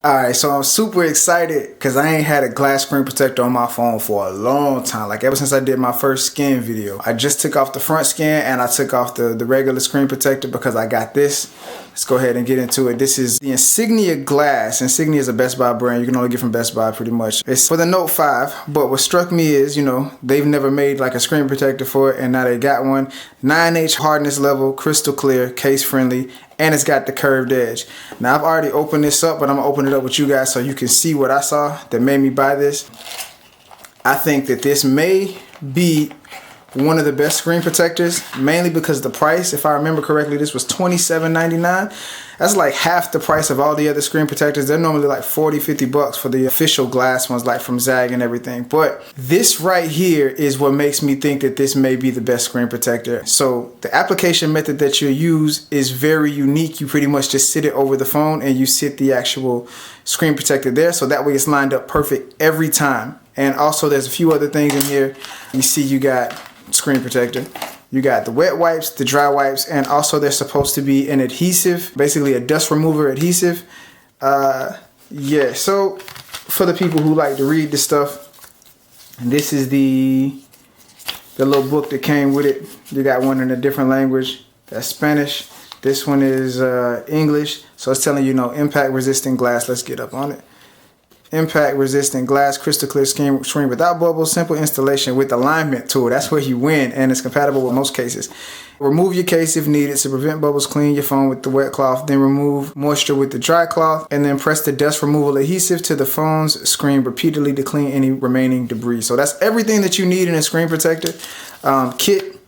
Alright, so I'm super excited because I ain't had a glass screen protector on my phone for a long time. Like ever since I did my first skin video. I just took off the front skin and I took off the regular screen protector because I got this. Let's go ahead and get into it. This is the Insignia glass. Insignia is a Best Buy brand. You can only get from Best Buy pretty much. It's for the Note 5, but what struck me is, they've never made like a screen protector for it and now they got one. 9H hardness level, crystal clear, case friendly, and it's got the curved edge. Now I've already opened this up, but I'm gonna open it up with you guys so you can see what I saw that made me buy this. I think that this may be one of the best screen protectors, mainly because the price, if I remember correctly, this was $27.99. That's like half the price of all the other screen protectors. They're normally like 40, 50 bucks for the official glass ones, like from Zag and everything. But this right here is what makes me think that this may be the best screen protector. So the application method that you use is very unique. You pretty much just sit it over the phone and you sit the actual screen protector there. So that way it's lined up perfect every time. And also there's a few other things in here. You see you got screen protector. You got the wet wipes, the dry wipes, and also there's supposed to be an adhesive, basically a dust remover adhesive. Yeah, so for the people who like to read this stuff, and this is the little book that came with it. You got one in a different language. That's Spanish. This one is English. So it's telling you, impact resistant glass. Let's get up on it. Impact resistant glass, crystal clear screen without bubbles, simple installation with alignment tool. That's where you win, and it's compatible with most cases. Remove your case if needed to prevent bubbles. Clean your phone with the wet cloth, then remove moisture with the dry cloth, and then press the dust removal adhesive to the phone's screen repeatedly to clean any remaining debris. So that's everything that you need in a screen protector kit.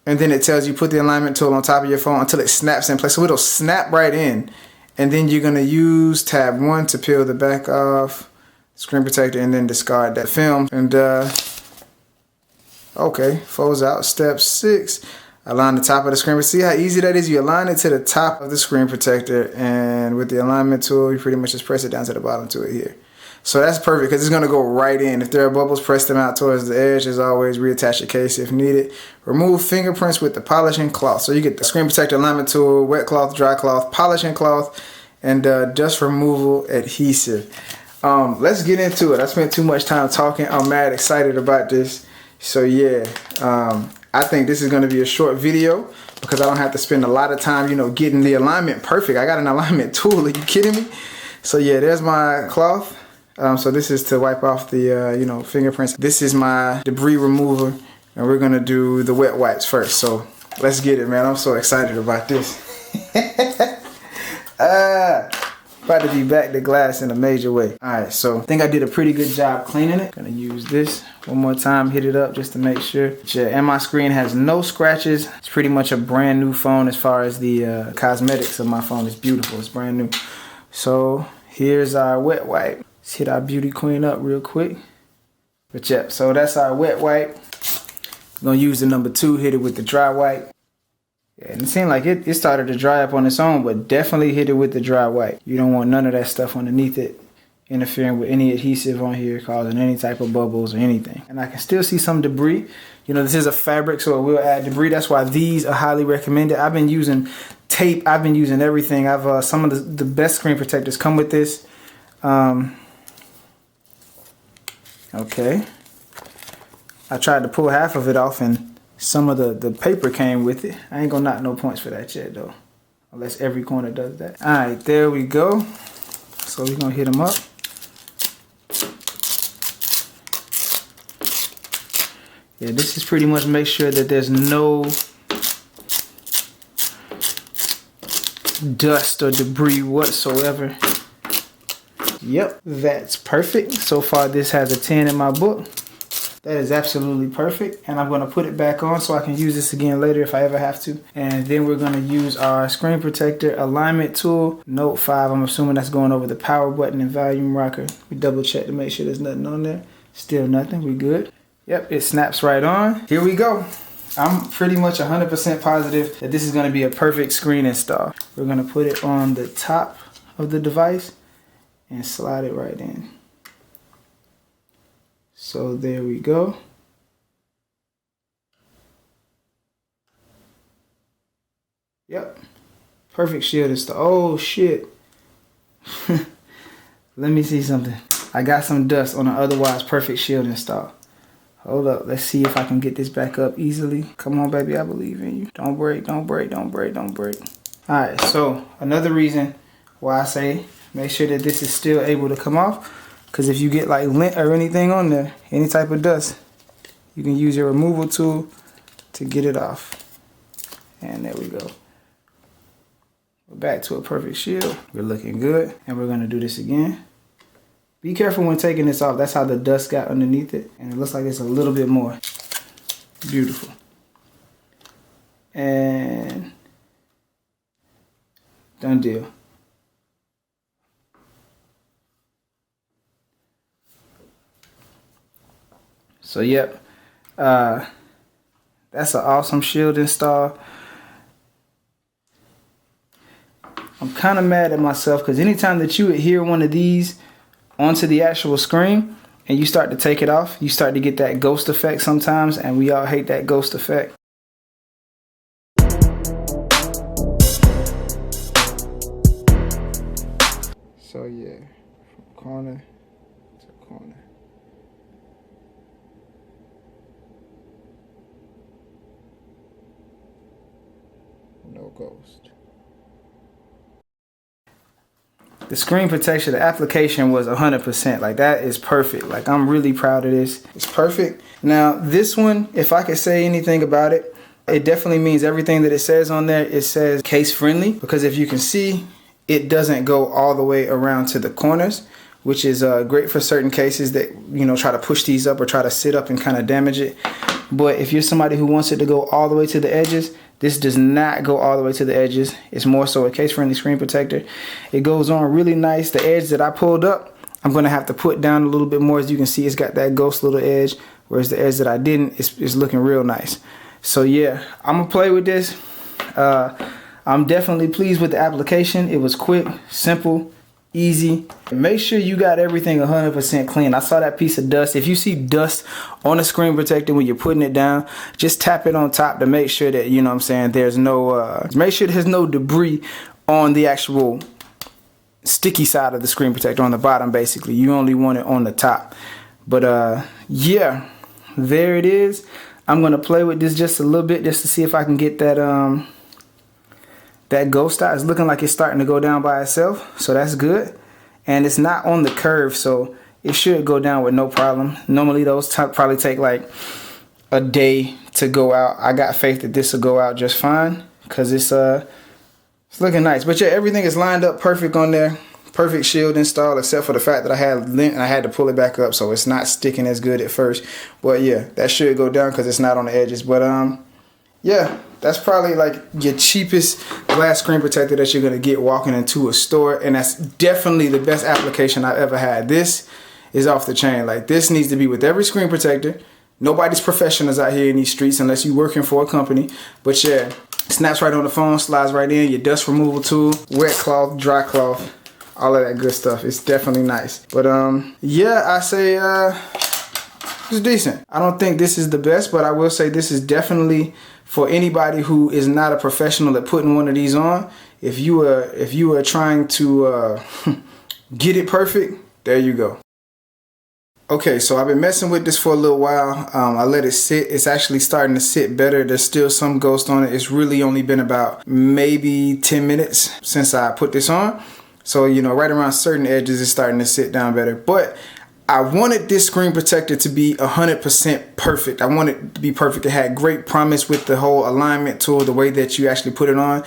And then it tells you put the alignment tool on top of your phone until it snaps in place. So it'll snap right in. And then you're going to use tab 1 to peel the back off screen protector and then discard that film. And okay, folds out. Step 6, align the top of the screen. See how easy that is? You align it to the top of the screen protector, and with the alignment tool you pretty much just press it down to the bottom to it here. So that's perfect because it's going to go right in. If there are bubbles, press them out towards the edge. As always, reattach your case if needed. Remove fingerprints with the polishing cloth. So you get the screen protector alignment tool, wet cloth, dry cloth, polishing cloth, and dust removal adhesive. Let's get into it. I spent too much time talking. I'm mad excited about this. So yeah, I think this is going to be a short video because I don't have to spend a lot of time, getting the alignment perfect. I got an alignment tool. Are you kidding me? So yeah, there's my cloth. So this is to wipe off the, fingerprints. This is my debris remover, and we're gonna do the wet wipes first. So let's get it, man. I'm so excited about this. About to be back to glass in a major way. All right, so I think I did a pretty good job cleaning it. Gonna use this one more time, hit it up just to make sure. Yeah, and my screen has no scratches. It's pretty much a brand new phone as far as the cosmetics of my phone. It's beautiful, it's brand new. So here's our wet wipe. Let's hit our beauty queen up real quick. But yeah, so that's our wet wipe. I'm gonna use the number 2, hit it with the dry wipe. Yeah, and it seemed like it started to dry up on its own, but definitely hit it with the dry wipe. You don't want none of that stuff underneath it interfering with any adhesive on here, causing any type of bubbles or anything. And I can still see some debris. This is a fabric, so it will add debris. That's why these are highly recommended. I've been using tape. I've been using everything. I've some of the best screen protectors come with this. Okay. I tried to pull half of it off and some of the paper came with it. I ain't gonna knock no points for that yet though. Unless every corner does that. Alright, there we go. So we're gonna hit them up. Yeah, this is pretty much make sure that there's no dust or debris whatsoever. Yep, that's perfect. So far this has a 10 in my book. That is absolutely perfect. And I'm going to put it back on so I can use this again later if I ever have to. And then we're going to use our screen protector alignment tool. Note 5, I'm assuming that's going over the power button and volume rocker. We double check to make sure there's nothing on there. Still nothing, we good. Yep, it snaps right on. Here we go. I'm pretty much 100% positive that this is going to be a perfect screen install. We're going to put it on the top of the device and slide it right in. So there we go. Yep. Perfect shield install. Oh shit. Let me see something. I got some dust on an otherwise perfect shield install. Hold up, let's see if I can get this back up easily. Come on, baby, I believe in you. Don't break, don't break, don't break, don't break. All right, so another reason why I say make sure that this is still able to come off, because if you get like lint or anything on there, any type of dust, you can use your removal tool to get it off. And there we go. We're back to a perfect shield. We're looking good, and we're gonna do this again. Be careful when taking this off. That's how the dust got underneath it. And it looks like it's a little bit more. Beautiful. And done deal. So yep, that's an awesome shield install. I'm kind of mad at myself because anytime that you adhere one of these onto the actual screen and you start to take it off, you start to get that ghost effect sometimes, and we all hate that ghost effect. So yeah, from corner to corner. No ghost. The screen protection, the application was 100%. Like, that is perfect. Like, I'm really proud of this. It's perfect. Now, this one, if I could say anything about it, it definitely means everything that it says on there. It says case friendly, because if you can see, it doesn't go all the way around to the corners, which is great for certain cases that, you know, try to push these up or try to sit up and kind of damage it. But if you're somebody who wants it to go all the way to the edges, this does not go all the way to the edges. It's more so a case-friendly screen protector. It goes on really nice. The edge that I pulled up, I'm going to have to put down a little bit more. As you can see, it's got that ghost little edge, whereas the edge that I didn't is looking real nice. So yeah, I'm going to play with this. I'm definitely pleased with the application. It was quick, simple, easy. Make sure you got everything 100% clean. I saw that piece of dust. If you see dust on the screen protector when you're putting it down, just tap it on top to make sure that, you know what I'm saying, there's no, make sure there's no debris on the actual sticky side of the screen protector, on the bottom basically. You only want it on the top. But yeah, there it is. I'm going to play with this just a little bit just to see if I can get that that ghost out. It's looking like it's starting to go down by itself, so that's good. And it's not on the curve, so it should go down with no problem. Normally those probably take like a day to go out. I got faith that this will go out just fine because it's looking nice. But yeah, everything is lined up perfect on there. Perfect shield install, except for the fact that I had lint and I had to pull it back up, so it's not sticking as good at first. But yeah, that should go down because it's not on the edges. But yeah, that's probably like your cheapest glass screen protector that you're gonna get walking into a store, and that's definitely the best application I've ever had. This is off the chain. Like, this needs to be with every screen protector. Nobody's professionals out here in these streets unless you're working for a company. But yeah, snaps right on the phone, slides right in, your dust removal tool, wet cloth, dry cloth, all of that good stuff. It's definitely nice. But yeah, I say it's decent. I don't think this is the best, but I will say this is definitely for anybody who is not a professional at putting one of these on. If you are trying to get it perfect, there you go. Okay, so I've been messing with this for a little while. I let it sit. It's actually starting to sit better. There's still some ghost on it. It's really only been about maybe 10 minutes since I put this on. So, you know, right around certain edges, it's starting to sit down better. But I wanted this screen protector to be 100% perfect. I wanted it to be perfect. It had great promise with the whole alignment tool, the way that you actually put it on.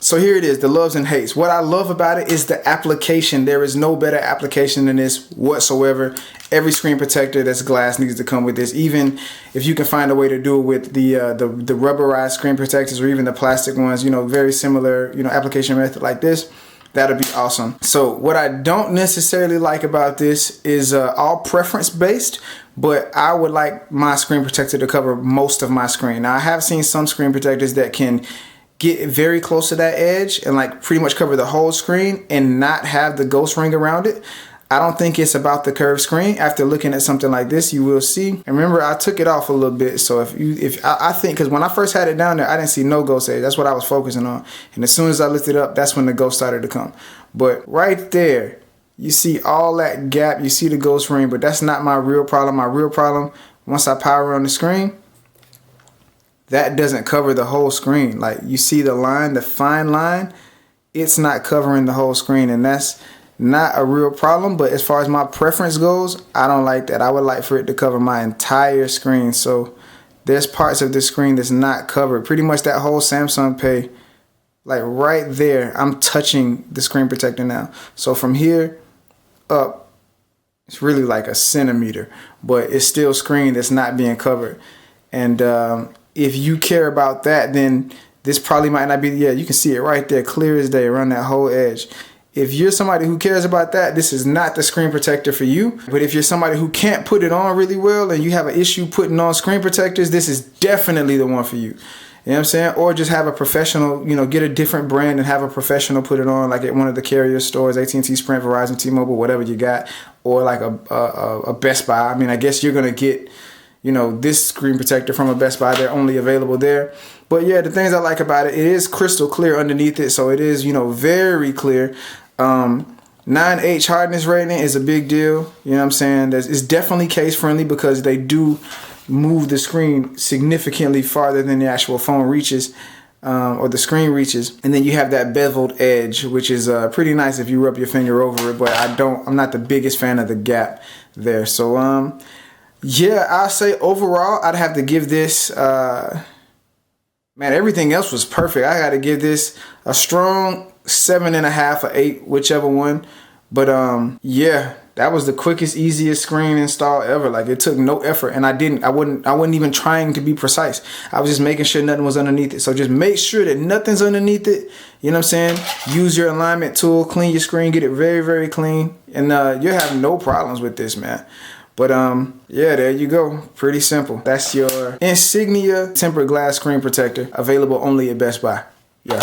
So here it is, the loves and hates. What I love about it is the application. There is no better application than this whatsoever. Every screen protector that's glass needs to come with this. Even if you can find a way to do it with the rubberized screen protectors or even the plastic ones, you know, very similar, you know, application method like this, that'll be awesome. So what I don't necessarily like about this is all preference based, but I would like my screen protector to cover most of my screen. Now, I have seen some screen protectors that can get very close to that edge and like pretty much cover the whole screen and not have the ghost ring around it. I don't think it's about the curved screen. After looking at something like this, you will see. And remember, I took it off a little bit. So if I think, because when I first had it down there, I didn't see no ghost edge. That's what I was focusing on. And as soon as I lifted it up, that's when the ghost started to come. But right there, You see all that gap, you see the ghost ring, but that's not my real problem. My real problem, once I power on the screen, that doesn't cover the whole screen. Like you see the line, the fine line, it's not covering the whole screen, and that's not a real problem. But as far as my preference goes, I don't like that. I would like for it to cover my entire screen. So there's parts of the screen that's not covered. Pretty much that whole Samsung Pay, like right there, I'm touching the screen protector now. So from here up, it's really like a centimeter, but it's still screen that's not being covered. And if you care about that, then this probably might not be, yeah, you can see it right there, clear as day, around that whole edge. If you're somebody who cares about that, this is not the screen protector for you. But if you're somebody who can't put it on really well and you have an issue putting on screen protectors, this is definitely the one for you. You know what I'm saying? Or just have a professional, you know, get a different brand and have a professional put it on, like at one of the carrier stores, AT&T, Sprint, Verizon, T-Mobile, whatever you got, or like a Best Buy. I mean, I guess you're going to get, you know, this screen protector from a Best Buy. They're only available there. But yeah, the things I like about it, it is crystal clear underneath it. So it is, you know, very clear. 9H hardness rating is a big deal. You know what I'm saying? It's definitely case friendly because they do move the screen significantly farther than the actual phone reaches, or the screen reaches. And then you have that beveled edge, which is pretty nice if you rub your finger over it, but I'm not the biggest fan of the gap there. So yeah, I'll say overall I'd have to give this man, everything else was perfect. I gotta give this a strong 7.5 or 8, whichever one. But yeah, that was the quickest, easiest screen install ever. Like it took no effort, and I wasn't even trying to be precise. I was just making sure nothing was underneath it. So just make sure that nothing's underneath it. You know what I'm saying? Use your alignment tool, clean your screen, get it very, very clean, and you'll have no problems with this, man. But yeah, there you go. Pretty simple. That's your Insignia tempered glass screen protector, available only at Best Buy. Yeah.